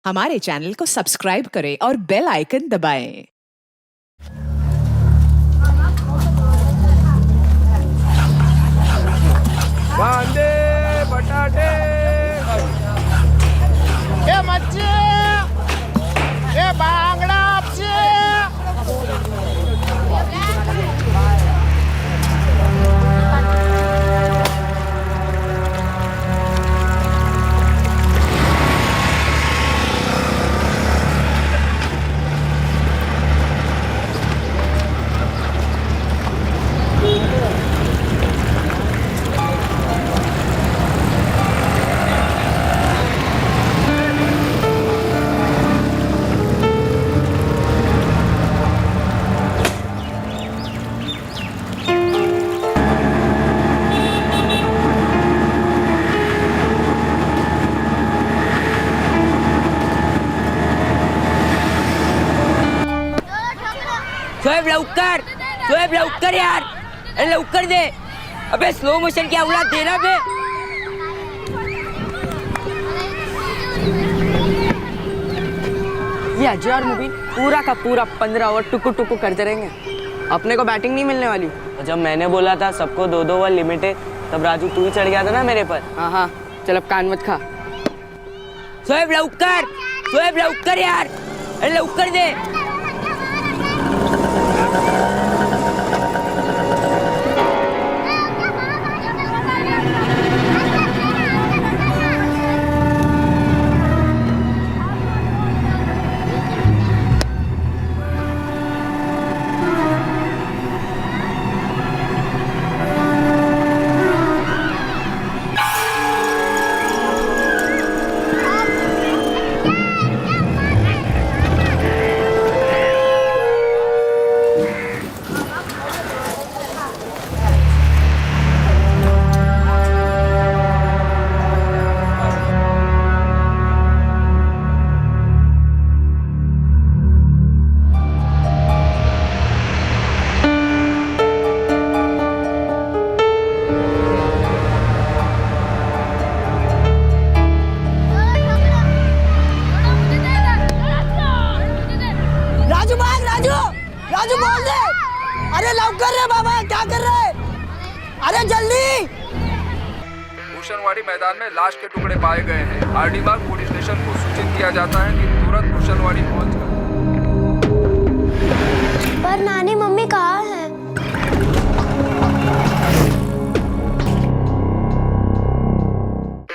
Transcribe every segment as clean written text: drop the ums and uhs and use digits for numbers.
हमारे चैनल को सब्सक्राइब करें और बेल आइकन दबाएं। वांदे बटाटे ए मच्छी ए बांगडा आपशी शोएब लवकर यार, अरे लवकर दे। अबे स्लो मोशन की औलाद देना बे। ये अजय और मुबीन पूरा का पूरा 15 ओवर टुकु टुकु करते रहेंगे। अपने को बैटिंग नहीं मिलने वाली। जब मैंने बोला था सबको 2-2 ओवर लिमिट है, तब राजू तू ही चढ़ गया था ना मेरे पर। हाँ, चल अब कान मत खा। शोएब लवकर यार, अरे लवकर दे। राजू बोल दे। अरे लवकर रे बाबा, क्या कर रहे? अरे जल्दी। भूषणवाड़ी मैदान में लाश के टुकड़े पाए गए हैं। आरडीबाग पुलिस स्टेशन को सूचित किया जाता है कि तुरंत भूषणवाड़ी पहुंचकर। पर नानी मम्मी कहाँ है?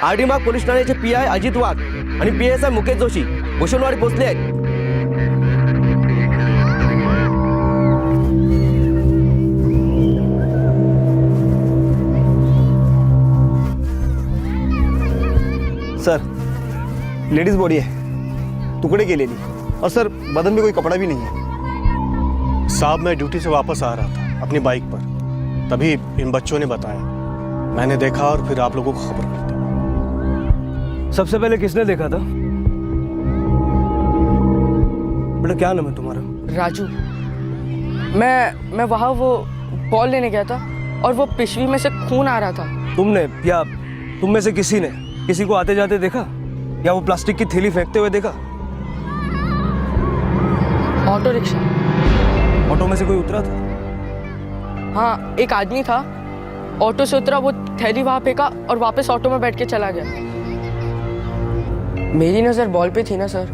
आरडीबाग पोलीस ठाण्याचे पीआय अजित वाघ आणि पीएसआय मुकेश जोशी भूषणवाडी पोहोचले आहेत. सर, लेडीज बॉडी है, टुकड़े केलेली, और सर बदन में कोई कपड़ा भी नहीं है. साहब, मैं ड्यूटी से वापस आ रहा था अपनी बाइक पर, तभी इन बच्चों ने बताया. मैंने देखा और फिर आप लोगों को खबर कर दी. सबसे पहले किसने देखा था? बेटा क्या नाम है तुम्हारा? राजू। मैं वहाँ वो बॉल लेने गया था और वो पिशवी में से खून आ रहा था। तुमने या तुम में से किसी ने किसी को आते जाते देखा, या वो प्लास्टिक की थैली फेंकते हुए देखा? Auto rickshaw. ऑटो में से कोई उतरा था? हाँ, एक आदमी था, ऑटो से उतरा, वो थैली वहां फेंका और वापस ऑटो में बैठ के चला गया। मेरी नजर बॉल पे थी ना सर,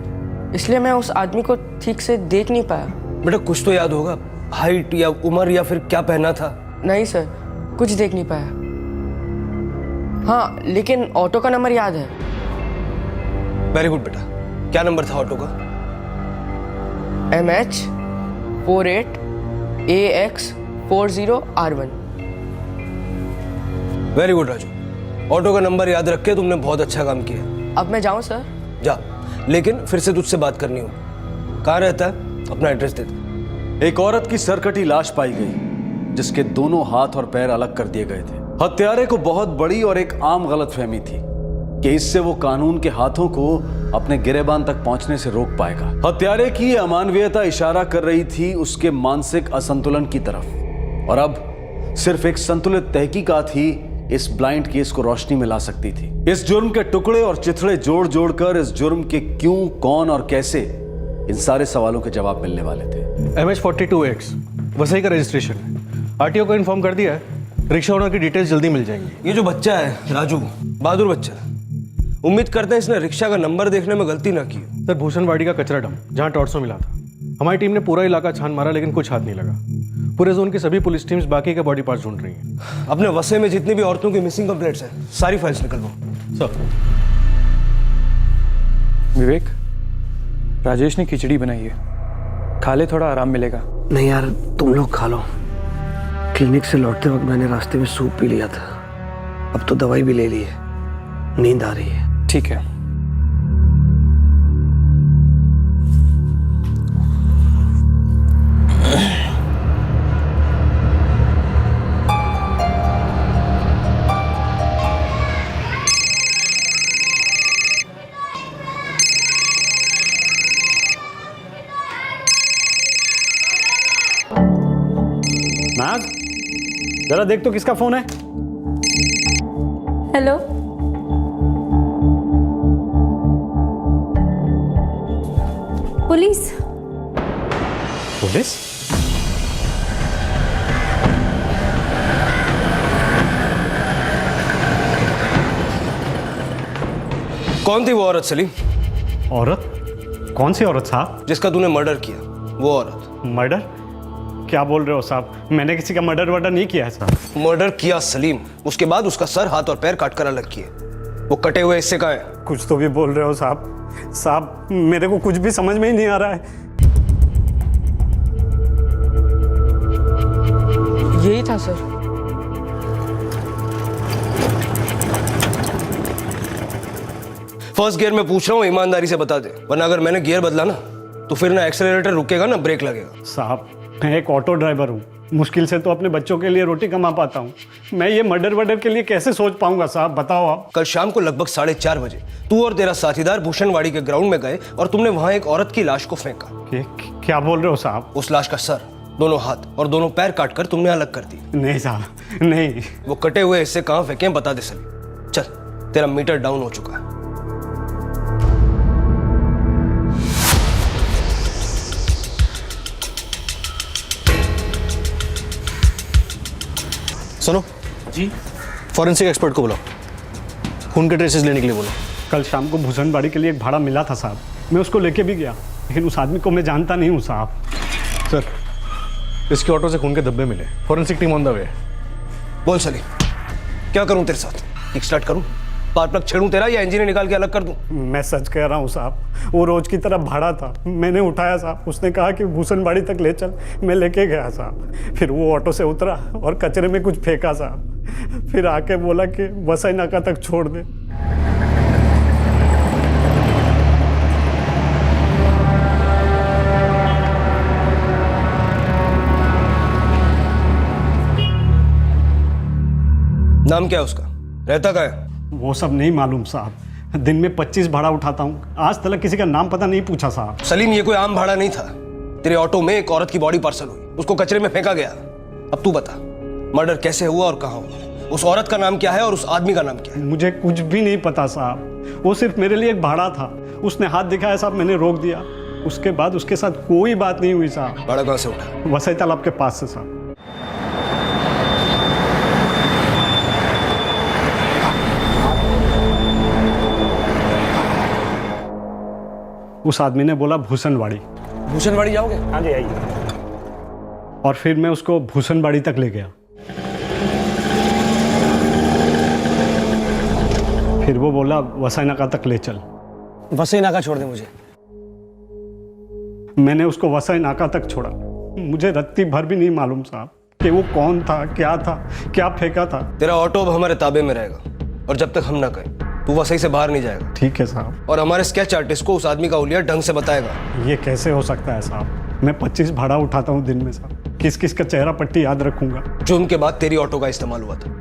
इसलिए मैं उस आदमी को ठीक से देख नहीं पाया। बेटा कुछ तो याद होगा, हाइट या उम्र या फिर क्या पहना था? नहीं सर, कुछ देख नहीं पाया। हाँ, लेकिन ऑटो का नंबर याद है। वेरी गुड बेटा, क्या नंबर था ऑटो का? MH 48 AX 40 R1। Very good Raju, auto का नंबर याद रख के तुमने बहुत अच्छा काम किया। अब मैं जाऊं सर? जा, लेकिन फिर से तुझसे बात करनी होगी। कहाँ रहता है? अपना एड्रेस दे दे। एक औरत की सरकटी लाश पाई गई, जिसके दोनों हाथ और पैर अलग कर दिए गए थे। हत्यारे को बहुत बड़ी और एक आम गलतफहमी थी कि इससे वो कानून के हाथों को अपने गिरेबान तक पहुंचने से रोक पाएगा। हत्यारे की अमानवीयता इशारा कर रही थी उसके मानसिक असंतुलन की तरफ, और अब सिर्फ एक संतुलित तहकीकात ही इस ब्लाइंड केस को रोशनी में ला सकती थी। इस जुर्म के टुकड़े और चिथड़े जोड़ जोड़कर इस जुर्म के क्यों, कौन और कैसे, इन सारे सवालों के जवाब मिलने वाले थे। MH42X वसई का रजिस्ट्रेशन है। आरटीओ को इन्फॉर्म कर दिया है, रिक्शा ओनर की डिटेल्स जल्दी मिल जाएंगी। ये जो बच्चा है राजू, बहादुर बच्चा, उम्मीद करते हैं इसने रिक्शा का नंबर देखने में गलती ना की। सर भूषणवाड़ी का कचरा डंप जहाँ टॉर्सो मिला था, हमारी टीम ने पूरा इलाका छान मारा लेकिन कुछ हाथ नहीं लगा। पूरे जोन की सभी पुलिस टीम्स बाकी के बॉडी पार्ट्स ढूंढ रही हैं। अपने वसे में जितनी भी औरतों की मिसिंग कंप्लेंट्स हैं, सारी फाइल्स निकलवाओ। सर विवेक, राजेश ने खिचड़ी बनाई है, खा ले, थोड़ा आराम मिलेगा। नहीं यार, तुम लोग खा लो। क्लिनिक से लौटते वक्त मैंने रास्ते में सूप पी लिया था, अब तो दवाई भी ले ली है, नींद आ रही है। ठीक है। नाज, जरा देख तो किसका फोन है। Hello, police. पुलिस? कौन थी वो औरत सलीम? औरत? कौन सी औरत साहब? जिसका तूने मर्डर किया, वो औरत। मर्डर? क्या बोल रहे हो साहब? मैंने किसी का मर्डर वर्डर नहीं किया है साहब। मर्डर किया सलीम, उसके बाद उसका सर, हाथ और पैर काट कर अलग किए। वो कटे हुए हिस्से कहाँ है? कुछ तो भी बोल रहे हो साहब। साहब मेरे को कुछ भी समझ में ही नहीं आ रहा है। यही था सर। फर्स्ट गियर में पूछ रहा हूँ, ईमानदारी से बता दे, वरना अगर मैंने गियर बदला ना तो फिर ना एक्सेलरेटर रुकेगा ना ब्रेक लगेगा। साहब मैं एक ऑटो ड्राइवर हूँ, मुश्किल से तो अपने बच्चों के लिए रोटी कमा पाता हूँ। मैं ये मर्डर वर्डर के लिए कैसे सोच पाऊंगा साहब, बताओ आप। कल शाम को लगभग 4:30 बजे तू और तेरा साथीदार भूषणवाड़ी के ग्राउंड में गए और तुमने वहां एक औरत की लाश को फेंका। क्या बोल रहे हो साहब? उस लाश का सर, दोनों हाथ और दोनों पैर काटकर तुमने अलग कर दी। नहीं साहब, नहीं। वो कटे हुए हिस्से कहाँ फेंके बता दे सलीम। चल, तेरा मीटर डाउन हो चुका है। सुनो जी, फॉरेंसिक एक्सपर्ट को बुलाओ, खून के ट्रेसेस लेने के लिए बोलो। कल शाम को भूषणवाड़ी के लिए एक भाड़ा मिला था साहब, मैं उसको लेके भी गया, लेकिन उस आदमी को मैं जानता नहीं हूँ साहब। सर इसके ऑटो से खून के धब्बे मिले, forensic team on the way. बोल सलीम, क्या करूं तेरे साथ? किक स्टार्ट करूं, स्पार्क प्लग छेड़ूं तेरा, या इंजन निकाल के अलग कर दूं? मैं सच कह रहा हूँ साहब, वो रोज की तरह भाड़ा था, मैंने उठाया साहब। उसने कहा कि भूषणवाड़ी तक ले चल, मैं लेके गया साहब। फिर वो ऑटो से उतरा और कचरे में कुछ फेंका साहब, फिर आके बोला कि वसई नाका तक छोड़ दे। नाम क्या है उसका? रहता कहाँ है? वो सब नहीं मालूम साहब, दिन में 25 भाड़ा उठाता हूँ, आज तक किसी का नाम पता नहीं पूछा साहब। सलीम ये कोई आम भाड़ा नहीं था, तेरे ऑटो में एक औरत की बॉडी पार्सल हुई, उसको कचरे में फेंका गया। अब तू बता, मर्डर कैसे हुआ और कहाँ हुआ? उस औरत का नाम क्या है और उस आदमी का नाम क्या है? मुझे कुछ भी नहीं पता साहब, वो सिर्फ मेरे लिए एक भाड़ा था। उसने हाथ दिखाया साहब, मैंने रोक दिया, उसके बाद उसके साथ कोई बात नहीं हुई साहब। भाड़ा कहाँ से उठा? वसई तालाब के पास से साहब। उस आदमी ने बोला भूषणवाड़ी। भूषणवाड़ी जाओगे? हाँ जी, आइए। और फिर मैं उसको भूषणवाड़ी तक ले गया। फिर वो बोला वसई नाका तक ले चल। वसई नाका छोड़ दे मुझे। मैंने उसको वसई नाका तक छोड़ा। मुझे रत्ती भर भी नहीं मालूम साहब कि वो कौन था, क्या फेंका था। तेरा ऑटो अब हमारे ताबे में रहेगा और जब तक हम ना कहें तू वसई से बाहर नहीं जाएगा। ठीक है साहब। और हमारे स्केच आर्टिस्ट को उस आदमी का हुलिया ढंग से बताएगा। ये कैसे हो सकता है साहब? मैं 25 भाड़ा उठाता हूँ दिन में साहब, किस किस का चेहरा पट्टी याद रखूंगा। जुर्म के बाद तेरी ऑटो का इस्तेमाल हुआ था,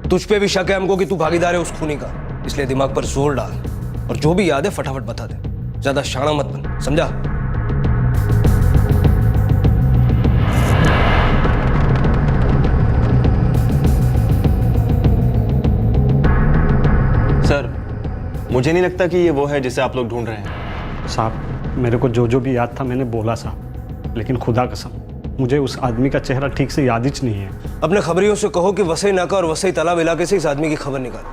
तुझ पे भी शक है हमको कि तू भागीदार है उस खूनी का, इसलिए दिमाग पर जोर डाल और जो भी याद है फटाफट बता दे, ज्यादा शाना मत बन, समझा? मुझे नहीं लगता कि ये वो है जिसे आप लोग ढूंढ रहे हैं। साहब, मेरे को जो भी याद था मैंने बोला साहब, लेकिन खुदा कसम मुझे उस आदमी का चेहरा ठीक से याद ही नहीं है। अपने खबरियों से कहो कि वसई नाका और वसई तालाब इलाके से इस आदमी की खबर निकालो।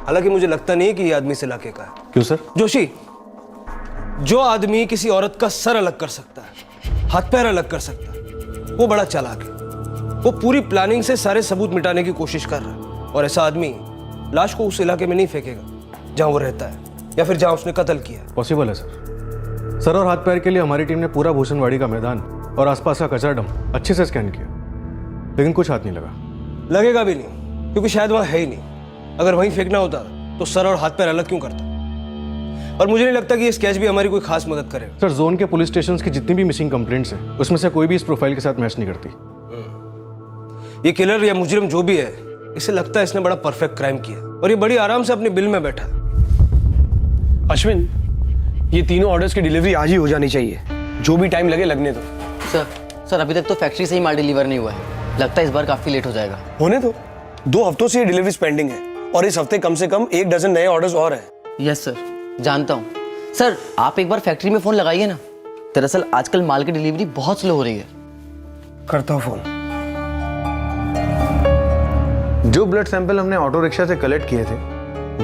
हालांकि मुझे लगता नहीं है कि ये आदमी इस इलाके का है। क्यों सर? जोशी, जो आदमी किसी औरत का सर अलग कर सकता है, हाथ पैर अलग कर सकता है, वो बड़ा चालाक है। वो पूरी प्लानिंग से सारे सबूत मिटाने की कोशिश कर रहा है। और ऐसा आदमी लाश को उस इलाके में नहीं फेंकेगा जहां वो रहता है या फिर जहां उसने कत्ल किया। पॉसिबल है सर। सर और हाथ पैर के लिए हमारी टीम ने पूरा भूषणवाड़ी का मैदान और आसपास का कचरा डंप अच्छे से स्कैन किया, लेकिन कुछ हाथ नहीं लगा। लगेगा भी नहीं, क्योंकि शायद वहां है ही नहीं। अगर वहीं फेंकना होता तो सर और हाथ पैर अलग क्यों करता? और मुझे नहीं लगता कि ये स्केच भी हमारी कोई खास मदद करेगा। सर, जोन के पुलिस स्टेशंस की जितनी भी मिसिंग कंप्लेंट्स हैं, उसमें से कोई भी इस प्रोफाइल के साथ मैच नहीं करती। ये किलर या मुजरिम जो भी है, इसे लगता है इसने बड़ा परफेक्ट क्राइम किया और ये बड़ी आराम से अपने बिल में बैठा। अश्विन, ये तीनों ऑर्डर्स की डिलीवरी आज ही हो जानी चाहिए, जो भी टाइम लगे लगने दो। सर अभी तक तो फैक्ट्री से ही माल डिलीवर नहीं हुआ है, लगता है इस बार काफी लेट हो जाएगा। होने दो, 2 हफ्तों से ये डिलीवरी पेंडिंग है और इस हफ्ते कम से कम 1 डजन नए ऑर्डर्स और हैं। यस सर, जानता हूँ। सर आप एक बार फैक्ट्री में फ़ोन लगाइए ना, दरअसल आजकल माल की डिलीवरी बहुत स्लो हो रही है। करता हूँ फोन। जो ब्लड सैंपल हमने ऑटो रिक्शा से कलेक्ट किए थे,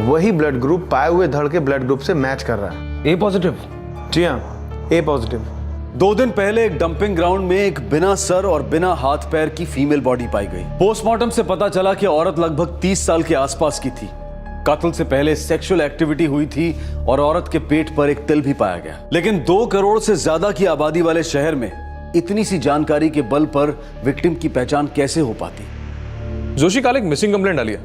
वही ब्लड ग्रुप पाए हुए धड़ के ब्लड ग्रुप से मैच कर रहा है। ए पॉजिटिव? जी हाँ, ए पॉजिटिव। 2 दिन पहले एक डंपिंग ग्राउंड में एक बिना सर और बिना हाथ पैर की फीमेल बॉडी पाई गई। पोस्टमार्टम से पता चला कि औरत लगभग 30 साल के आसपास की थी। कत्ल से पहले सेक्सुअल एक्टिविटी हुई थी और औरत के पेट पर एक तिल भी पाया गया। लेकिन 2 करोड़ से ज्यादा की आबादी वाले शहर में इतनी सी जानकारी के बल पर विक्टिम की पहचान कैसे हो पाती? जोशी, कल एक मिसिंग कंप्लेंट डाली है।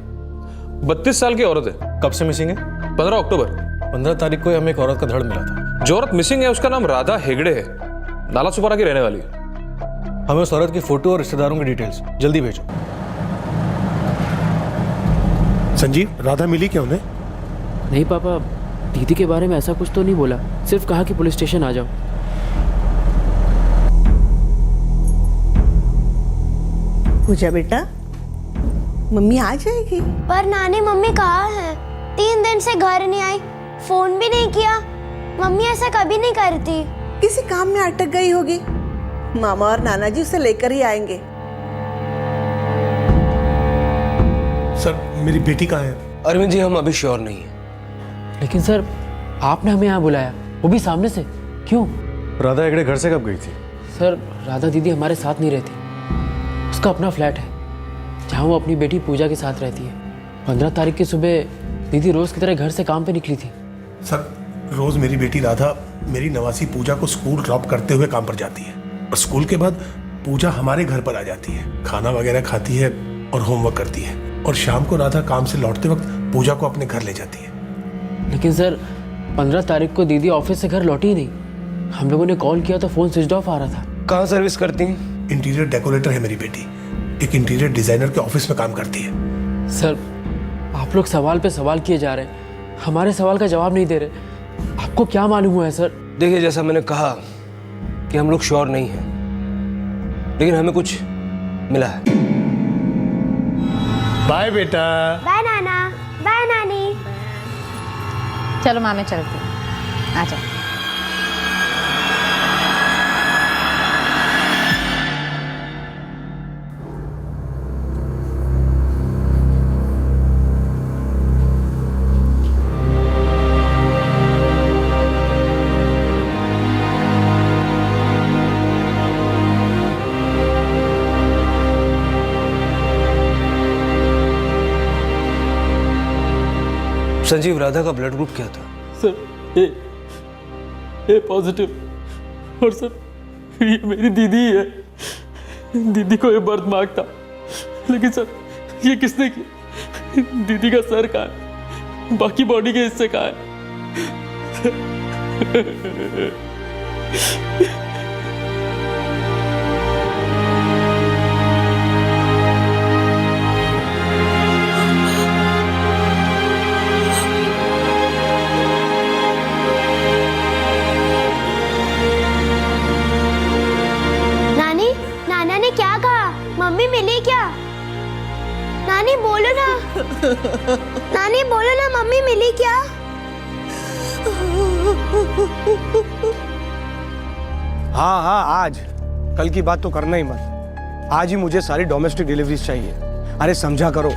32 साल की औरत है। कब से मिसिंग है? 15 अक्टूबर। 15 तारीख को हमें एक औरत का धड़ मिला था। जो औरत मिसिंग है उसका नाम राधा हेगड़े है, नालासोपारा की रहने वाली है। हमें उस औरत की फोटो और रिश्तेदारों की डिटेल्स जल्दी भेजो। संजीव, राधा मिली क्या उन्हें? नहीं पापा, दीदी के बारे में ऐसा कुछ तो नहीं बोला, सिर्फ कहा कि पुलिस स्टेशन आ जाओ। पूजा बेटा, मम्मी आ जाएगी। पर नानी मम्मी कहाँ है? 3 दिन से घर नहीं आई, फोन भी नहीं किया। मम्मी ऐसा कभी नहीं करती। किसी काम में अटक गई होगी। मामा और नाना जी उसे लेकर ही आएंगे। सर, मेरी बेटी कहाँ है? अरविंद जी, हम अभी श्योर नहीं है। लेकिन सर, आपने हमें यहाँ बुलाया, वो भी सामने से, क्यों? राधा हेगड़े घर से कब गई थी? सर, राधा दीदी हमारे साथ नहीं रहती। उसका अपना फ्लैट है जहाँ वो अपनी बेटी पूजा के साथ रहती है। 15 तारीख की सुबह दीदी रोज की तरह घर से काम पे निकली थी। सर, रोज मेरी बेटी राधा मेरी नवासी पूजा को स्कूल ड्रॉप करते हुए काम पर जाती है और स्कूल के बाद पूजा हमारे घर पर आ जाती है, खाना वगैरह खाती है और होमवर्क करती है, और शाम को राधा काम से लौटते वक्त पूजा को अपने घर ले जाती है। लेकिन सर, 15 तारीख को दीदी ऑफिस से घर लौटी ही नहीं। हम लोगों ने कॉल किया तो फोन स्विच ऑफ आ रहा था। कहाँ सर्विस करती हैं? इंटीरियर डेकोरेटर है मेरी बेटी, एक इंटीरियर डिजाइनर के ऑफिस में काम करती है। सर, आप लोग सवाल पे सवाल किए जा रहे हैं, हमारे सवाल का जवाब नहीं दे रहे। आपको क्या मालूम हुआ है सर? देखिए, जैसा मैंने कहा कि हम लोग श्योर नहीं हैं, लेकिन हमें कुछ मिला है। बाय बेटा। बाय नाना, बाय नानी। चलो माँ, मैं चलती हूँ, आ जाओ। संजीव, राधा का ब्लड ग्रुप क्या था? सर, ए पॉजिटिव। और सर, ये मेरी दीदी ही है। दीदी को ये बर्थ मार्क था, लेकिन सर ये किसने किया? दीदी का सर कहाँ है? बाकी बॉडी के हिस्से कहाँ है? मम्मी मिली क्या? नानी बोलो ना। नानी बोलो ना, मम्मी मिली क्या? हाँ हाँ आज, कल की बात तो करना ही मत। आज ही मुझे सारी डोमेस्टिक डिलीवरीज चाहिए। अरे समझा करो,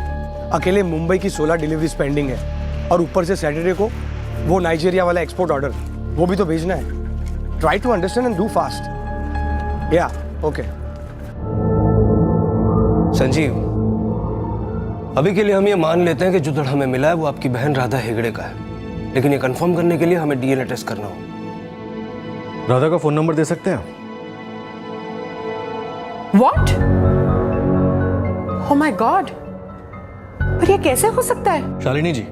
अकेले मुंबई की 16 डिलीवरीज पेंडिंग है और ऊपर से सैटरडे को वो नाइजीरिया वाला एक्सपोर्ट ऑर्डर, वो भी तो भेजना है। Try to understand and do fast. या ओके। संजीव, अभी के लिए हम ये मान लेते हैं कि जो धड़ हमें मिला है वो आपकी बहन राधा हेगड़े का है, लेकिन ये कंफर्म करने के लिए हमें डीएनए टेस्ट करना होगा। राधा का फोन नंबर दे सकते हैं? What? Oh my God! पर ये कैसे हो सकता है? शालिनी जी,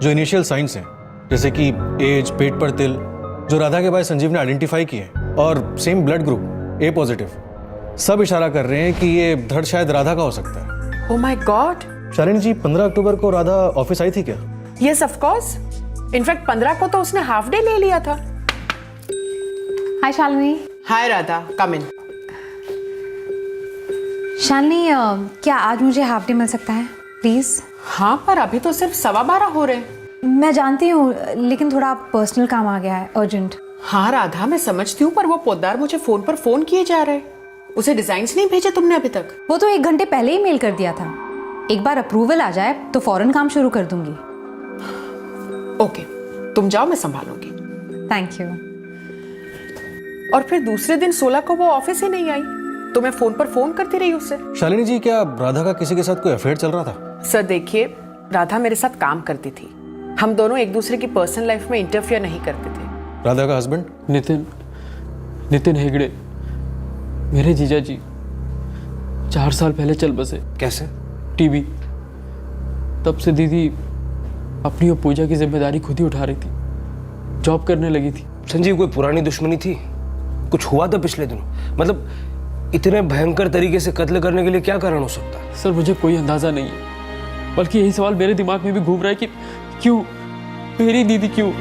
जो इनिशियल साइंस हैं जैसे कि एज, पेट पर तिल, जो राधा के भाई संजीव ने आइडेंटिफाई किए और same blood group A positive, सब इशारा कर रहे हैं कि ये धड़ शायद राधा का हो सकता है। Oh my God! शालिनी जी, 15 अक्टूबर को राधा ऑफिस आई थी क्या? Yes, of course. इनफैक्ट 15 को तो उसने हाफ डे ले लिया था। हाय शालिनी। हाय राधा, कम इन। शालिनी, क्या आज मुझे हाफ डे मिल सकता है प्लीज? हाँ, पर अभी तो सिर्फ 12:15 हो रहे हैं। मैं जानती हूँ, लेकिन थोड़ा पर्सनल काम आ गया है, अर्जेंट। हाँ राधा, मैं समझती हूँ, पर वो पोद्दार मुझे फोन पर फोन किए जा रहे हैं। उसे डिजाइन्स नहीं भेजे तुमने अभी तक? वो तो 1 घंटे पहले ही मेल कर दिया था। एक बार अप्रूवल आ जाए तो फौरन काम शुरू कर दूंगी। ओके, तुम जाओ, मैं संभालूंगी। Thank you. और फिर दूसरे दिन 16 को वो ऑफिस ही नहीं आई, तो मैं फोन पर फोन करती रही उससे। शालिनी जी, क्या राधा का किसी के साथ कोई अफेयर चल रहा था? सर देखिए, राधा मेरे साथ काम करती थी। हम दोनों एक दूसरे की पर्सनल लाइफ में इंटरफियर नहीं करते थे। राधा का हस्बैंड? नितिन हेगड़े, मेरे जीजा जी 4 साल पहले चल बसे। कैसे? टीबी। तब से दीदी अपनी और पूजा की जिम्मेदारी खुद ही उठा रही थी, जॉब करने लगी थी। संजीव, कोई पुरानी दुश्मनी थी? कुछ हुआ था पिछले दिनों? मतलब इतने भयंकर तरीके से कत्ल करने के लिए क्या कारण हो सकता है? सर मुझे कोई अंदाजा नहीं है, बल्कि यही सवाल मेरे दिमाग में भी घूम रहा है कि क्यों, मेरी दीदी क्यों?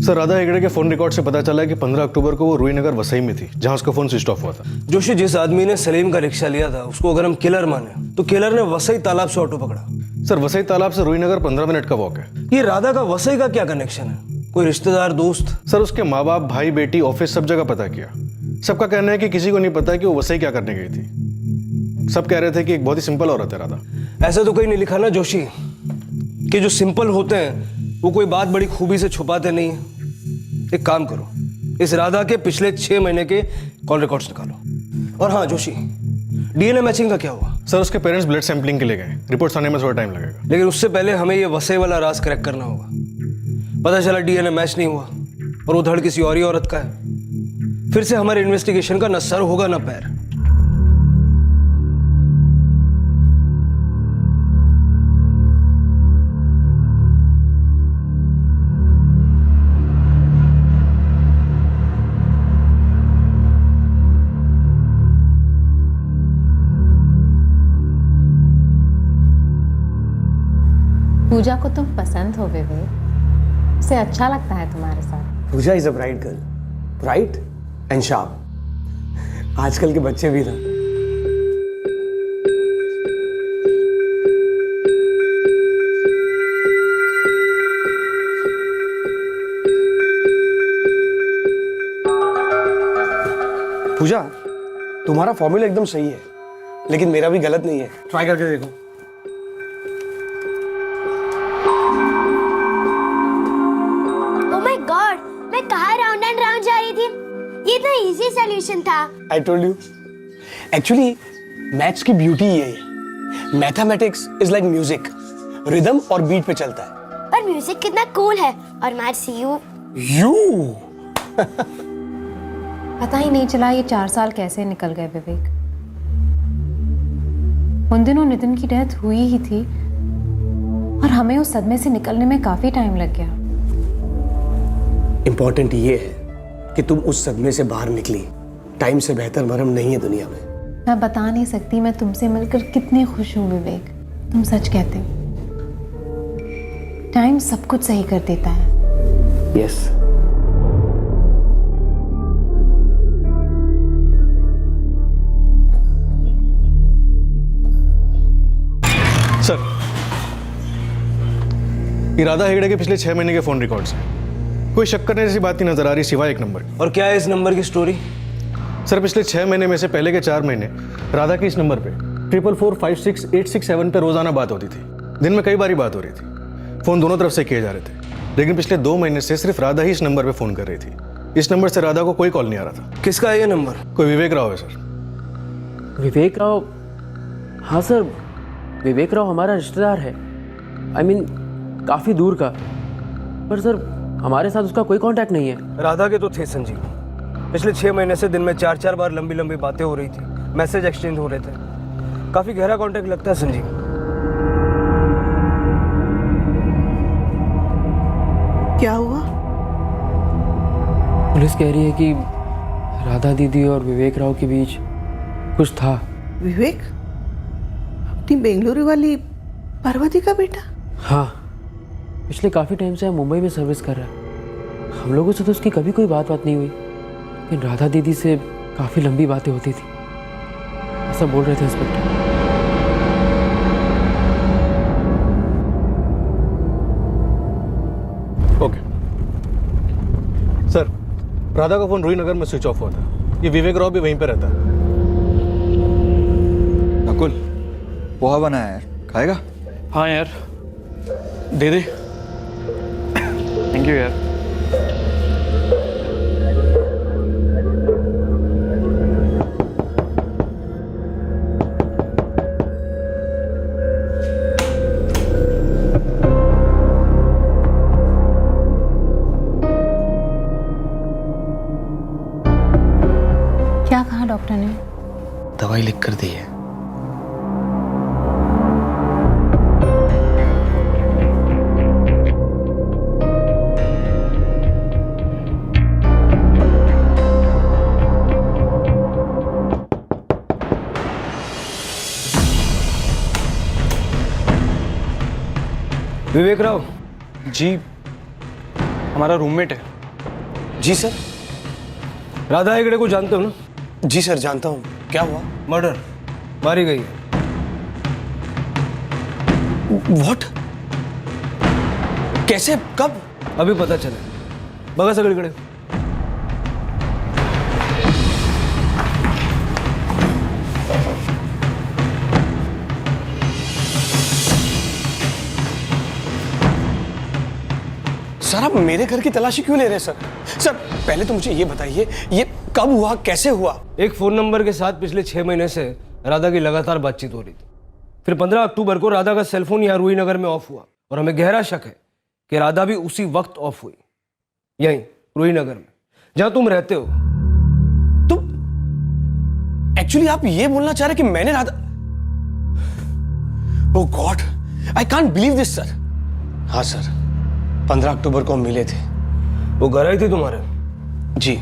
सर, राधा हेगड़े के फोन रिकॉर्ड से पता चला है कि 15 अक्टूबर को वो रूईनगर वसई में थी, जहां उसका फोन स्विच ऑफ हुआ था। जोशी, जिस आदमी ने सलीम का रिक्शा लिया था उसको अगर हम किलर माने तो किलर ने वसई तालाब से ऑटो पकड़ा। सर, वसई तालाब से रूईनगर 15 मिनट का वॉक है। ये राधा का वसई का क्या कनेक्शन है? कोई रिश्तेदार, दोस्त? सर, उसके माँ बाप, भाई, बेटी, ऑफिस, सब जगह पता किया। सबका कहना है कि किसी को नहीं पता कि वो वसई क्या करने गई थी। सब कह रहे थे कि एक बहुत ही सिंपल औरत है राधा। ऐसा तो कहीं नहीं लिखा ना जोशी कि जो सिंपल होते हैं वो कोई बात बड़ी खूबी से छुपाते नहीं है। एक काम करो, इस राधा के पिछले 6 महीने के कॉल रिकॉर्ड्स निकालो। और हाँ जोशी, डीएनए मैचिंग का क्या हुआ? सर, उसके पेरेंट्स ब्लड सैंपलिंग के लिए गए। रिपोर्ट्स आने में थोड़ा टाइम लगेगा। लेकिन उससे पहले हमें ये वसई वाला राज क्रैक करना होगा। पता चला डीएनए मैच नहीं हुआ और वो धड़ किसी और ही औरत का है, फिर से हमारे इन्वेस्टिगेशन का न सर होगा न पैर। पूजा को तुम पसंद हो विवेक, उसे अच्छा लगता है तुम्हारे साथ। Puja is a bright girl, bright and sharp. आजकल के बच्चे भी ना। पूजा, तुम्हारा फॉर्मूला एकदम सही है, लेकिन मेरा भी गलत नहीं है। ट्राई करके देखो। इजी सॉल्यूशन था। I told you. Actually, maths की ब्यूटी ये है। Mathematics is like music, rhythm और बीट पे चलता है। पर म्यूजिक कितना कूल है और मैथ्स यू। पता ही नहीं चला ये 4 साल कैसे निकल गए विवेक। उन दिनों नितिन की डेथ हुई ही थी और हमें उस सदमे से निकलने में काफी टाइम लग गया। इंपॉर्टेंट ये है कि तुम उस सदमे से बाहर निकली, टाइम से बेहतर मरहम नहीं है दुनिया में। मैं बता नहीं सकती मैं तुमसे मिलकर कितनी खुश हूँ विवेक। तुम सच कहते हो, टाइम सब कुछ सही कर देता है। यस। सर, इरादा हेगड़े के पिछले 6 महीने के फोन रिकॉर्ड्स हैं। कोई शक करने जैसी बात नहीं नजर आ रही सिवाय एक नंबर की। और क्या है इस नंबर की स्टोरी? सर, पिछले 6 महीने में से पहले के 4 महीने राधा की इस नंबर पे 44456 पर रोजाना बात होती थी। दिन में कई बारी बात हो रही थी। फोन दोनों तरफ से किए जा रहे थे, लेकिन पिछले 2 महीने से सिर्फ राधा ही इस नंबर पे फोन कर रही थी। इस नंबर से राधा को कोई कॉल नहीं आ रहा था। किसका है ये नंबर? कोई विवेक राव है सर। विवेक राव? हाँ सर, विवेक राव हमारा रिश्तेदार है। I mean, काफ़ी दूर का। पर सर, हमारे साथ उसका कोई कांटेक्ट नहीं है। राधा के तो थे संजीव। पिछले 6 महीने से दिन में 4-4 बार लंबी लंबी बातें हो रही थी, मैसेज एक्सचेंज हो रहे थे। काफ़ी गहरा कांटेक्ट लगता है संजीव। क्या हुआ? पुलिस कह रही है कि राधा दीदी और विवेक राव के बीच कुछ था। विवेक? अपनी बेंगलुरु वाली पार्वती का बेटा? हाँ, पिछले काफ़ी टाइम से मुंबई में सर्विस कर रहा है। हम लोगों से तो उसकी कभी कोई बात नहीं हुई, लेकिन राधा दीदी से काफ़ी लंबी बातें होती थी, ऐसा बोल रहे थे इंस्पेक्टर। ओके सर, राधा का फोन रूही नगर में स्विच ऑफ हुआ था। ये विवेक राव भी वहीं पे रहता है। नकुल, पोहा बनाया है, खाएगा? हाँ यार, दे दे। थैंक यू यार। क्या कहा डॉक्टर ने? दवाई लिख कर दी है। विवेक राव जी, हमारा रूममेट है। जी सर। राधा हेगड़े को जानते हो ना? जी सर, जानता हूँ। क्या हुआ? मर्डर, मारी गई है। व्हाट? कैसे? कब? अभी पता चले। बघा सगळीकडे। सर, आप मेरे घर की तलाशी क्यों ले रहे हैं सर? सर, पहले तो मुझे ये बताइए, ये कब हुआ, कैसे हुआ? एक फोन नंबर के साथ पिछले 6 महीने से राधा की लगातार बातचीत हो रही थी। फिर 15 अक्टूबर को राधा का सेलफोन यहाँ रूही नगर में ऑफ हुआ और हमें गहरा शक है कि राधा भी उसी वक्त ऑफ हुई, यहीं रूही नगर में जहां तुम रहते हो। तो एक्चुअली आप ये बोलना चाह रहे कि मैंने Radha... oh god, I can't believe this sir. हाँ सर, 15 अक्टूबर को हम मिले थे। वो घर आई थी तुम्हारे? जी,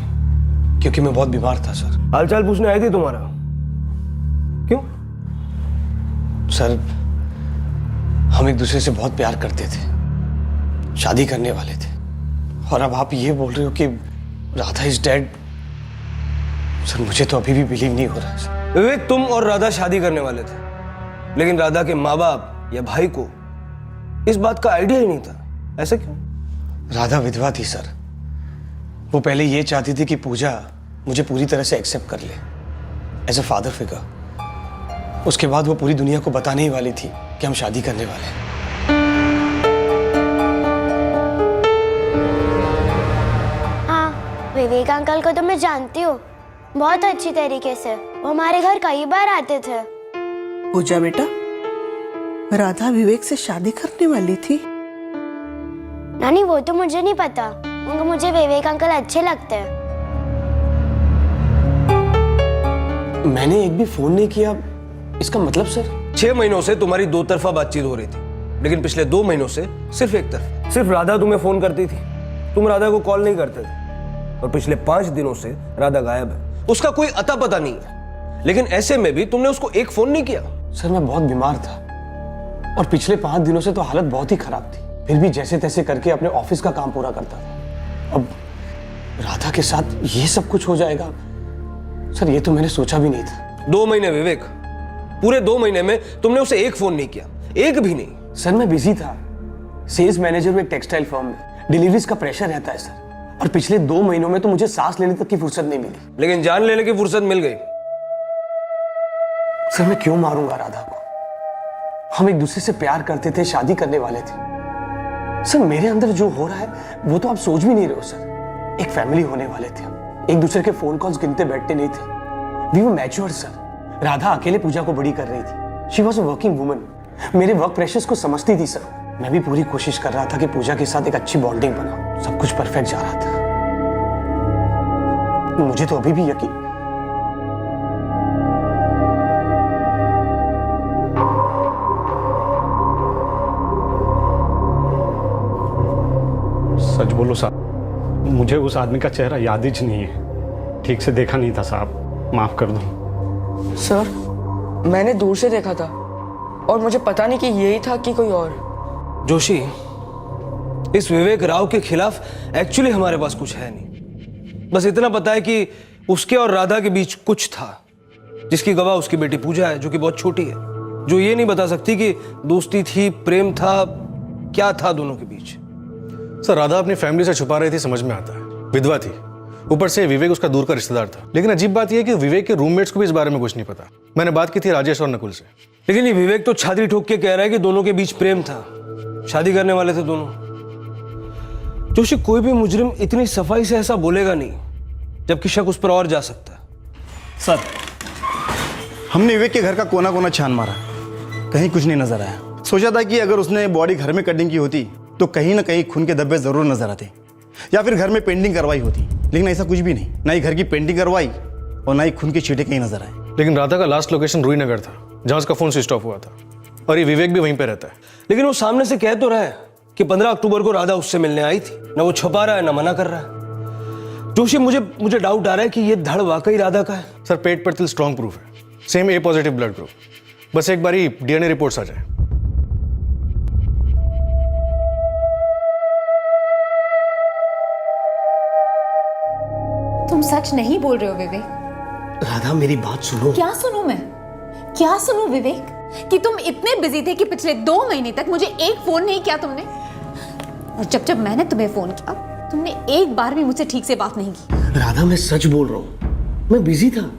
क्योंकि मैं बहुत बीमार था सर। हालचाल पूछने आई थी तुम्हारा? क्यों? सर, हम एक दूसरे से बहुत प्यार करते थे, शादी करने वाले थे, और अब आप ये बोल रहे हो कि राधा इज डेड। सर, मुझे तो अभी भी बिलीव नहीं हो रहा है। विवेक, तुम और राधा शादी करने वाले थे, लेकिन राधा के माँ बाप या भाई को इस बात का आइडिया ही नहीं था। ऐसा क्यों? राधा विधवा थी सर। वो पहले ये चाहती थी कि पूजा मुझे पूरी तरह से एक्सेप्ट कर ले एज अ फादर फिगर। उसके बाद वो पूरी दुनिया को बताने ही वाली थी कि हम शादी करने वाले हैं। हाँ, विवेक अंकल को तो मैं जानती हूँ बहुत अच्छी तरीके से। वो हमारे घर कई बार आते थे। पूजा बेटा, राधा विवेक से शादी करने वाली थी? नानी, वो तो मुझे नहीं पता, मगर मुझे विवेक अंकल अच्छे लगते हैं। मैंने एक भी फोन नहीं किया, इसका मतलब सर? 6 महीनों से तुम्हारी 2 तरफा बातचीत हो रही थी, लेकिन पिछले 2 महीनों से सिर्फ एक तरफा। सिर्फ राधा तुम्हें फोन करती थी, तुम राधा को कॉल नहीं करते थे, और पिछले 5 दिनों से राधा गायब है। उसका कोई अता पता नहीं है, लेकिन ऐसे में भी तुमने उसको एक फोन नहीं किया। सर मैं बहुत बीमार था और पिछले 5 दिनों से तो हालत बहुत ही खराब थी, फिर भी जैसे तैसे करके अपने ऑफिस का काम पूरा करता था। अब राधा के साथ ये सब कुछ हो जाएगा, सर ये तो मैंने सोचा भी नहीं था। 2 महीने विवेक, पूरे 2 महीने में तुमने उसे एक फोन नहीं किया, एक भी नहीं। सर मैं बिजी था, सेल्स मैनेजर में एक टेक्सटाइल फर्म में, डिलीवरीज का प्रेशर रहता है सर, और पिछले 2 महीनों में तो मुझे सांस लेने तक की फुर्सत नहीं मिली। लेकिन जान लेने की फुर्सत मिल गई। सर मैं क्यों मारूंगा राधा को? हम एक दूसरे से प्यार करते थे, शादी करने वाले थे। सर मेरे अंदर जो हो रहा है वो तो आप सोच भी नहीं रहे हो सर। एक फैमिली होने वाले थे हम, एक दूसरे के फोन कॉल्स गिनते बैठते नहीं थे। We were matured sir. Radha अकेले पूजा को बड़ी कर रही थी। She was a working woman, मेरे वर्क प्रेशर्स को समझती थी सर। मैं भी पूरी कोशिश कर रहा था कि पूजा के साथ एक अच्छी बॉन्डिंग बनाऊं। सब कुछ परफेक्ट जा रहा था। मुझे तो अभी भी यकीन। सच बोलो साहब, मुझे उस आदमी का चेहरा याद ही नहीं है। ठीक से देखा नहीं था साहब, माफ कर दो। सर मैंने दूर से देखा था और मुझे पता नहीं कि यही था कि कोई और। जोशी, इस विवेक राव के खिलाफ एक्चुअली हमारे पास कुछ है नहीं। बस इतना पता है कि उसके और राधा के बीच कुछ था, जिसकी गवाह उसकी बेटी पूजा है, जो कि बहुत छोटी है, जो ये नहीं बता सकती कि दोस्ती थी, प्रेम था, क्या था दोनों के बीच। सर राधा अपनी फैमिली से छुपा रही थी, समझ में आता है। विधवा थी, ऊपर से विवेक उसका दूर का रिश्तेदार था। लेकिन अजीब बात यह है कि विवेक के रूममेट्स को भी इस बारे में कुछ नहीं पता। मैंने बात की थी राजेश और नकुल से। लेकिन ये विवेक तो छाती ठोक के कह रहा है कि दोनों के बीच प्रेम था, शादी करने वाले थे दोनों। जोशी, कोई भी मुजरिम इतनी सफाई से ऐसा बोलेगा नहीं, जबकि शक उस पर और जा सकता है। सर हमने विवेक के घर का कोना कोना छान मारा, कहीं कुछ नहीं नजर आया। सोचा था कि अगर उसने बॉडी घर में कटिंग की होती तो कहीं ना कहीं खून के धब्बे जरूर नजर आते, या फिर घर में पेंटिंग करवाई होती। लेकिन ऐसा कुछ भी नहीं, ना ही घर की पेंटिंग करवाई और ना ही खून के छींटे कहीं नजर आए। लेकिन राधा का लास्ट लोकेशन रूहीनगर था, जहां उसका फोन स्विच ऑफ हुआ था, और ये विवेक भी वहीं पे रहता है। लेकिन वो सामने से कह तो रहा है कि 15 अक्टूबर को राधा उससे मिलने आई थी। ना वो छुपा रहा है, ना मना कर रहा है। जोशी, मुझे डाउट आ रहा है कि ये धड़ वाकई राधा का है। सर पेट पर तिल स्ट्रॉन्ग प्रूफ है, सेम ए पॉजिटिव ब्लड ग्रुप। बस एक बारी डीएनए रिपोर्ट्स आ जाए। तुम सच नहीं बोल रहे हो विवेक? राधा मेरी बात सुनो। क्या सुनूं मैं? क्या सुनूं विवेक? कि तुम इतने बिजी थे कि पिछले 2 महीने तक मुझे एक फोन नहीं किया तुमने, और जब मैंने तुम्हें फोन किया तुमने एक बार भी मुझसे ठीक से बात नहीं की। राधा मैं सच बोल रहा हूँ, मैं बिजी था।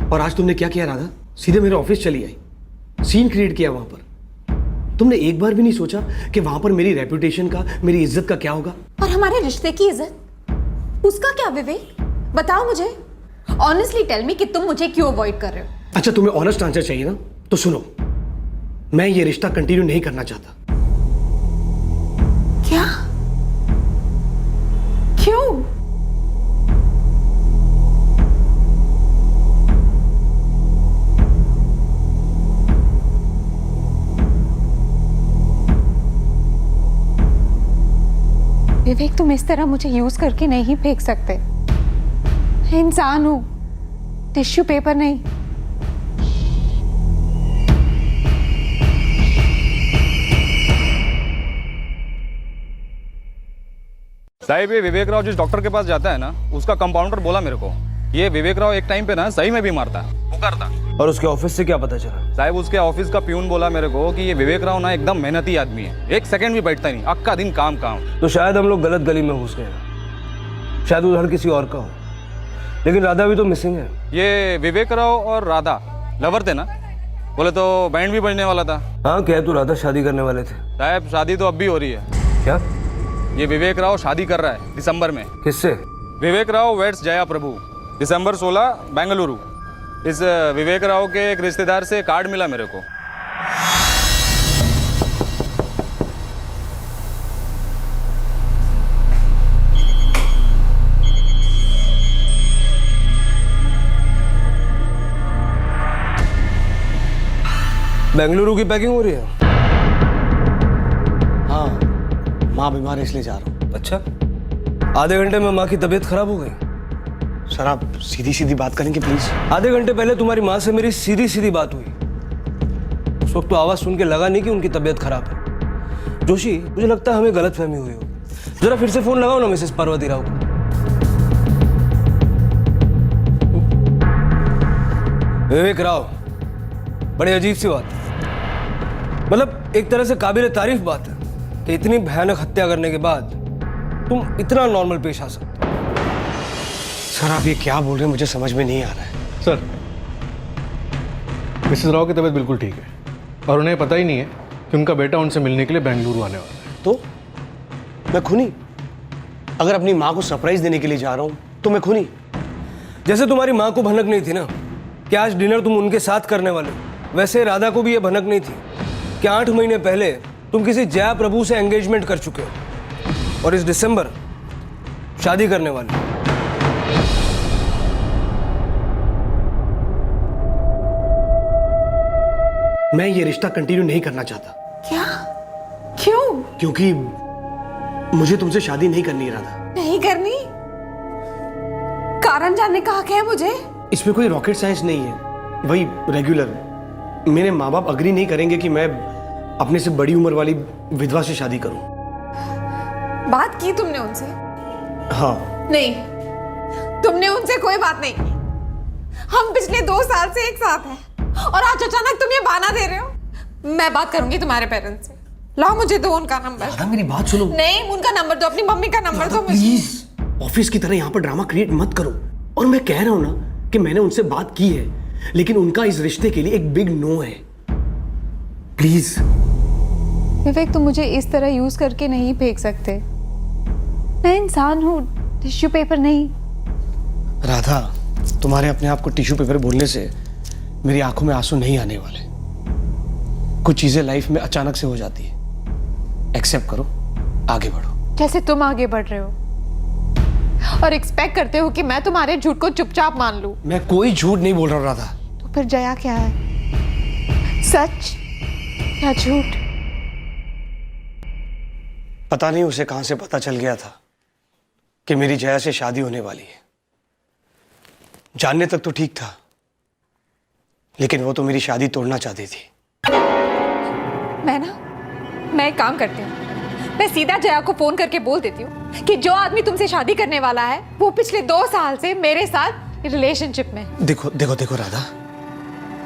और आज तुमने क्या किया राधा? सीधे मेरे ऑफिस चली आई, सीन क्रिएट किया वहां पर। तुमने एक बार भी नहीं सोचा कि वहां पर मेरी रेपुटेशन का, मेरी इज्जत का क्या होगा? और हमारे रिश्ते की इज्जत, उसका क्या विवेक? बताओ मुझे, ऑनेस्टली टेल मी कि तुम मुझे क्यों अवॉइड कर रहे हो? अच्छा तुम्हें ऑनेस्ट आंसर चाहिए ना, तो सुनो, मैं ये रिश्ता कंटिन्यू नहीं करना चाहता। क्या? क्यों? विवेक तुम इस तरह मुझे यूज करके नहीं फेंक सकते। मैं इंसान हूं, टिश्यू पेपर नहीं। साहिब, ये विवेक राव जिस डॉक्टर के पास जाता है ना, उसका कंपाउंडर बोला मेरे को, ये विवेक राव एक टाइम पे ना सही में बीमार था, बुखार था। और उसके ऑफिस से क्या पता चला? साहिब उसके ऑफिस का प्यून बोला मेरे को कि ये विवेक राव ना एकदम मेहनती आदमी है, 1 सेकंड भी बैठता नहीं, अक्का दिन काम काम। तो शायद हम लोग गलत गली में घुस गए, शायद उधर किसी और का हो। लेकिन राधा भी तो मिसिंग है। ये विवेक राव और राधा लवर थे ना? बोले तो बैंड भी बजने वाला था। हाँ, कह तू राधा शादी करने वाले थे। साहब शादी तो अब भी हो रही है। क्या? ये विवेक राव शादी कर रहा है दिसंबर में। किससे? विवेक राव वेड्स जया प्रभु, दिसंबर 16 बेंगलुरु। इस विवेक राव के एक रिश्तेदार से कार्ड मिला मेरे को। बेंगलुरु की पैकिंग हो रही है? हाँ, माँ बीमार है इसलिए जा रहा हूँ। अच्छा, आधे घंटे में माँ की तबीयत खराब हो गई? सर आप सीधी सीधी बात करेंगे प्लीज। आधे घंटे पहले तुम्हारी माँ से मेरी सीधी सीधी बात हुई। उस वक्त तो आवाज सुन के लगा नहीं कि उनकी तबीयत खराब है। जोशी, मुझे लगता है हमें गलतफहमी हुई हो। जरा फिर से फोन लगाओ ना मिसेस पार्वती राव को। विवेक राव, बड़ी अजीब सी बात है। मतलब एक तरह से काबिल तारीफ बात है कि इतनी भयानक हत्या करने के बाद तुम इतना नॉर्मल पेश आ सकते हो। सर आप ये क्या बोल रहे हैं, मुझे समझ में नहीं आ रहा है। सर, मिसेस राव की तबीयत बिल्कुल ठीक है और उन्हें पता ही नहीं है कि उनका बेटा उनसे मिलने के लिए बेंगलुरु आने वाला है। तो मैं खूनी? अगर अपनी माँ को सरप्राइज देने के लिए जा रहा हूँ तो मैं खूनी? जैसे तुम्हारी माँ को भनक नहीं थी ना कि आज डिनर तुम उनके साथ करने वाले, वैसे राधा को भी ये भनक नहीं थी कि 8 महीने पहले तुम किसी जया प्रभु से एंगेजमेंट कर चुके हो और इस दिसंबर शादी करने वाले। मैं ये रिश्ता कंटिन्यू नहीं करना चाहता। क्या? क्यों? क्योंकि मुझे तुमसे शादी नहीं करनी राधा। नहीं करनी? कारण जानने का हक है मुझे। इसमें कोई रॉकेट साइंस नहीं है, वही रेगुलर। मेरे माँ बाप अग्री नहीं करेंगे कि मैं अपने से बड़ी उम्र वाली विधवा से शादी करूं। बात की तुमने उनसे? हाँ। नहीं, तुमने उनसे कोई बात नहीं की। हम पिछले 2 साल से एक साथ हैं और आज अचानक तुम ये बहाना दे रहे हो। मैं बात करूंगी तुम्हारे पेरेंट्स से। लाओ मुझे दो उनका नंबर। राधा मेरी बात सुनो। नहीं, उनका नंबर दो, अपनी मम्मी का नंबर दो मुझे। प्लीज ऑफिस की तरह यहाँ पर ड्रामा क्रिएट मत करो। और मैं कह रहा हूँ ना कि मैंने उनसे बात की है, लेकिन उनका इस रिश्ते के लिए एक बिग नो है। प्लीज विवेक, तुम मुझे इस तरह यूज करके नहीं फेंक सकते। मैं इंसान हूँ, टिश्यू पेपर नहीं। राधा, तुम्हारे अपने आप को टिश्यू पेपर बोलने से मेरी आंखों में आंसू नहीं आने वाले। कुछ चीजें लाइफ में अचानक से हो जाती है। एक्सेप्ट करो, आगे बढ़ो। जैसे तुम आगे बढ़ रहे हो और एक्सपेक्ट करते हो कि मैं तुम्हारे झूठ को चुपचाप मान लूं। मैं कोई झूठ नहीं बोल रहा हूं राधा। तो फिर जया क्या है, सच या झूठ? पता नहीं उसे कहां से पता चल गया था कि मेरी जया से शादी होने वाली है। जानने तक तो ठीक था, लेकिन वो तो मेरी शादी तोड़ना चाहती थी। मैं एक काम करती हूँ, मैं सीधा जया को फोन करके बोल देती हूँ कि जो आदमी तुमसे शादी करने वाला है वो पिछले 2 साल से मेरे साथ रिलेशनशिप में। देखो देखो देखो राधा,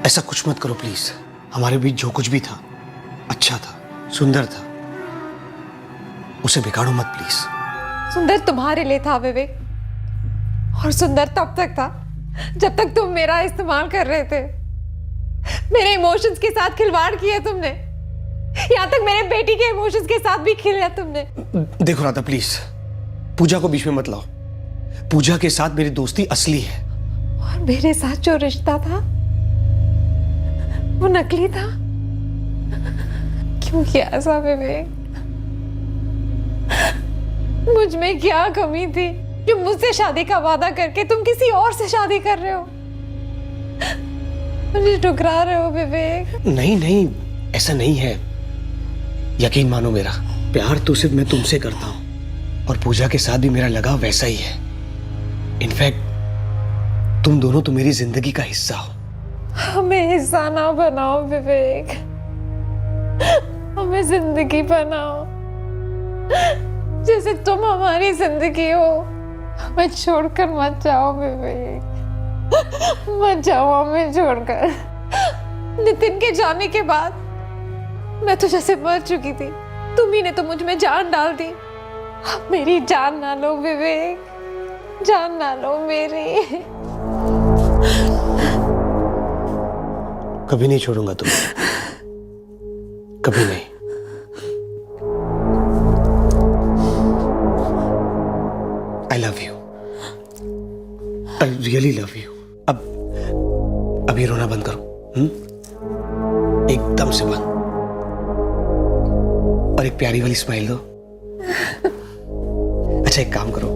ऐसा कुछ मत करो प्लीज। हमारे बीच जो कुछ भी था अच्छा था, सुंदर था, उसे बिगाड़ो मत प्लीज। सुंदर तुम्हारे लिए था विवेक, और सुंदर तब तक था जब तक तुम मेरा इस्तेमाल कर रहे थे। मेरे इमोशंस के साथ खिलवाड़ किया तुमने, यहाँ तक मेरे बेटी के इमोशंस के साथ भी खेला तुमने। देखो राधा प्लीज, पूजा को बीच में मत लाओ। पूजा के साथ मेरी दोस्ती असली है। और मेरे साथ जो रिश्ता था वो नकली था। क्यों किया ऐसा विवेक? मुझ में क्या कमी थी जो मुझसे शादी का वादा करके तुम किसी और से शादी कर रहे हो? मुझे ठुकरा रहे हो विवेक। नहीं नहीं, ऐसा नहीं है। यकीन मानो, मेरा प्यार तो सिर्फ मैं तुमसे करता हूं और पूजा के साथ भी मेरा लगाव वैसा ही है। इनफैक्ट तुम दोनों तो मेरी जिंदगी का हिस्सा हो। हमें हिस्सा ना बनाओ विवेक, हमें जिंदगी बनाओ। जैसे तुम हमारी जिंदगी हो, हमें छोड़कर मत जाओ विवेक, मत जाओ हमें छोड़कर। नितिन के जाने के बाद मैं तो जैसे मर चुकी थी, तुम ही ने तो मुझ में जान डाल दी। अब मेरी जान ना लो विवेक, जान ना लो मेरी। कभी नहीं छोड़ूंगा तुम्हें, कभी नहीं। I love you. I really love you. अब ये रोना बंद करो, एकदम से बंद। और एक प्यारी वाली स्माइल दो। अच्छा एक काम करो,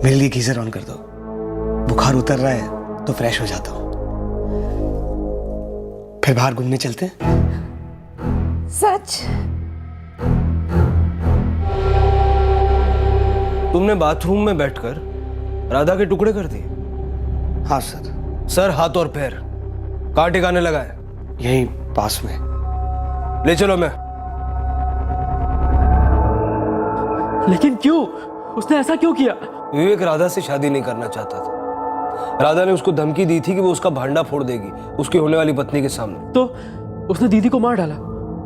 मेरे लिए गीजर ऑन कर दो। बुखार उतर रहा है तो फ्रेश हो जाता हूं। फिर बाहर घूमने चलते हैं। सच? तुमने बाथरूम में बैठकर राधा के टुकड़े कर दिए? हाँ सर। सर, हाथ और पैर कहाँ टिकाने लगा है? यहीं पास में। ले चलो। मैं लेकिन क्यों? उसने ऐसा क्यों किया? विवेक राधा से शादी नहीं करना चाहता था। राधा ने उसको धमकी दी थी कि वो उसका भांडा फोड़ देगी उसकी होने वाली पत्नी के सामने। तो उसने दीदी को मार डाला,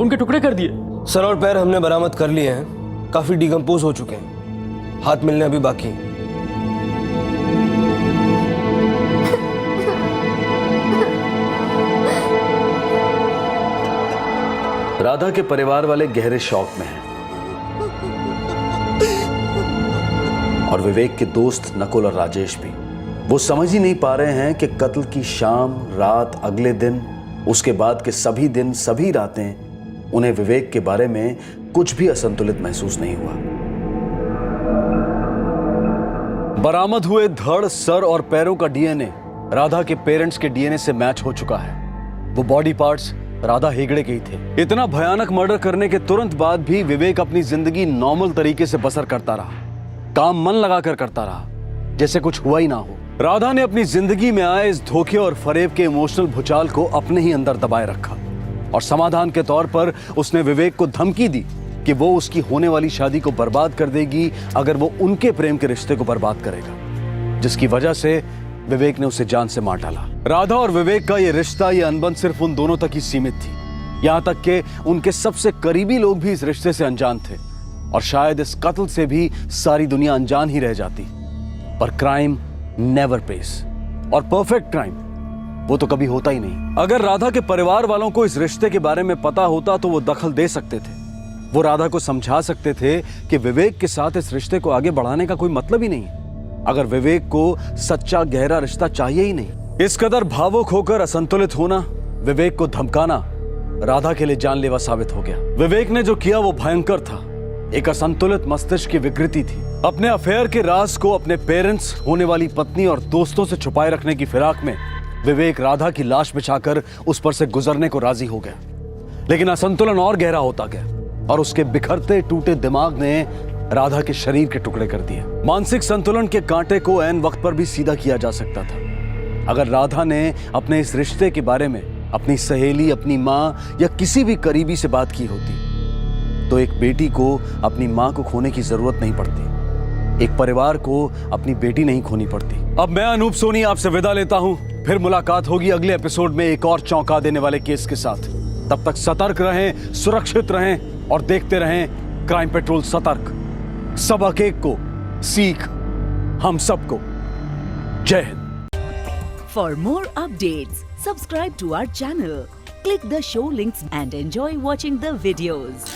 उनके टुकड़े कर दिए। सर और पैर हमने बरामद कर लिए हैं, काफी डिकम्पोज हो चुके हैं, हाथ मिलने अभी बाकी हैं। राधा के परिवार वाले गहरे शौक में हैं और विवेक के दोस्त नकुल और राजेश भी। वो समझ ही नहीं पा रहे हैं कि कत्ल की शाम, रात, अगले दिन, उसके बाद के सभी दिन, सभी रातें उन्हें विवेक के बारे में कुछ भी असंतुलित महसूस नहीं हुआ। बरामद हुए धड़, सर और पैरों का डीएनए राधा के पेरेंट्स के डीएनए से मैच हो चुका है। वो बॉडी पार्ट्स राधा हेगड़े के ही थे। इतना भयानक मर्डर करने के तुरंत बाद भी विवेक अपनी जिंदगी नॉर्मल तरीके से बसर करता रहा, काम मन लगाकर करता रहा, जैसे कुछ हुआ ही ना हो। राधा ने अपनी जिंदगी में आए इस धोखे और फरेब के इमोशनल भूचाल को अपने ही अंदर दबाए रखा और समाधान के तौर पर उसने विवेक को धमकी दी कि वो उसकी होने वाली शादी को बर्बाद कर देगी अगर वो उनके प्रेम के रिश्ते को बर्बाद करेगा, जिसकी वजह से विवेक ने उसे जान से मार डाला। राधा और विवेक का ये रिश्ता, ये अनबन सिर्फ उन दोनों तक ही सीमित थी। यहां तक कि उनके सबसे करीबी लोग भी इस रिश्ते से अनजान थे और शायद इस कत्ल से भी सारी दुनिया अनजान ही रह जाती। पर क्राइम नेवर पेस, और परफेक्ट क्राइम वो तो कभी होता ही नहीं। अगर राधा के परिवार वालों को इस रिश्ते के बारे में पता होता तो वो दखल दे सकते थे। वो राधा को समझा सकते थे कि विवेक के साथ इस रिश्ते को आगे बढ़ाने का कोई मतलब ही नहीं है, अगर विवेक को सच्चा गहरा रिश्ता चाहिए ही नहीं। इस कदर भावुक होकर असंतुलित होना, विवेक को धमकाना राधा के लिए जानलेवा साबित हो गया। विवेक ने जो किया वो भयंकर था, एक असंतुलित मस्तिष्क की विकृति थी। अपने अफेयर के राज को अपने पेरेंट्स, होने वाली पत्नी और दोस्तों से छुपाए रखने की फिराक में विवेक राधा की लाश बिछाकर उस पर से गुजरने को राजी हो गया। लेकिन असंतुलन और गहरा होता गया और उसके बिखरते टूटे दिमाग ने राधा के शरीर के टुकड़े कर दिए। मानसिक संतुलन के कांटे को ऐन वक्त पर भी सीधा किया जा सकता था। अगर राधा ने अपने इस रिश्ते के बारे में अपनी सहेली, अपनी माँ या किसी भी करीबी से बात की होती तो एक बेटी को अपनी माँ को खोने की जरूरत नहीं पड़ती, एक परिवार को अपनी बेटी नहीं खोनी पड़ती। अब मैं अनूप सोनी आपसे विदा लेता हूँ। फिर मुलाकात होगी अगले एपिसोड में एक और चौंका देने वाले केस के साथ। तब तक सतर्क रहें, सुरक्षित रहें और देखते रहें क्राइम पेट्रोल सतर्क। सबक एक को, सीख हम सबको। जय Hind. For more updates, subscribe to our channel, click the show links and enjoy watching the videos.